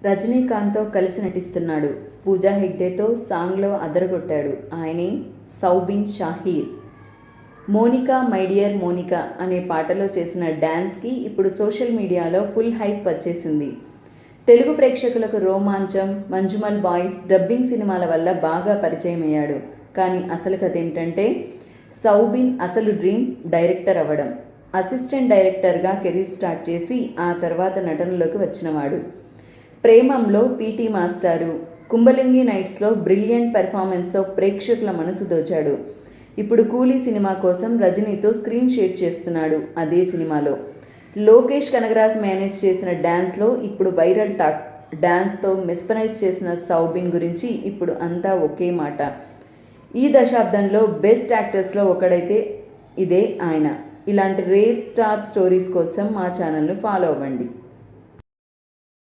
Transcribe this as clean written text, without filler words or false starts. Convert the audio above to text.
రజనీకాంత్తో కలిసి నటిస్తున్నాడు. పూజా హెగ్డేతో సాంగ్లో అదరగొట్టాడు. ఆయనే సౌబిన్ షాహీర్. మోనికా మై డియర్ మోనికా అనే పాటలో చేసిన డ్యాన్స్కి ఇప్పుడు సోషల్ మీడియాలో ఫుల్ హైప్ వచ్చేసింది. తెలుగు ప్రేక్షకులకు రోమాంచం, మంజుమల్ బాయ్స్, డబ్బింగ్ సినిమాల వల్ల బాగా పరిచయమయ్యాడు. కానీ అసలు కథ ఏంటంటే, సౌబిన్ అసలు డ్రీమ్ డైరెక్టర్ అవ్వడం. అసిస్టెంట్ డైరెక్టర్గా కెరీర్ స్టార్ట్ చేసి ఆ తర్వాత నటనలోకి వచ్చినవాడు. ప్రేమంలో పీటీ మాస్టారు, కుంభలింగి నైట్స్లో బ్రిలియంట్ పెర్ఫార్మెన్స్తో ప్రేక్షకుల మనసు దోచాడు. ఇప్పుడు కూలీ సినిమా కోసం రజనీతో స్క్రీన్ షేర్ చేస్తున్నాడు. అదే సినిమాలో లోకేష్ కనగరాజ్ మేనేజ్ చేసిన డ్యాన్స్లో ఇప్పుడు వైరల్ టాక్. డ్యాన్స్తో మెస్పరైజ్ చేసిన సౌబిన్ గురించి ఇప్పుడు అంతా ఒకే మాట. ఈ దశాబ్దంలో బెస్ట్ యాక్టర్స్లో ఒకడైతే ఇదే ఆయన. ఇలాంటి రేర్ స్టార్ స్టోరీస్ కోసం మా ఛానల్ను ఫాలో అవ్వండి.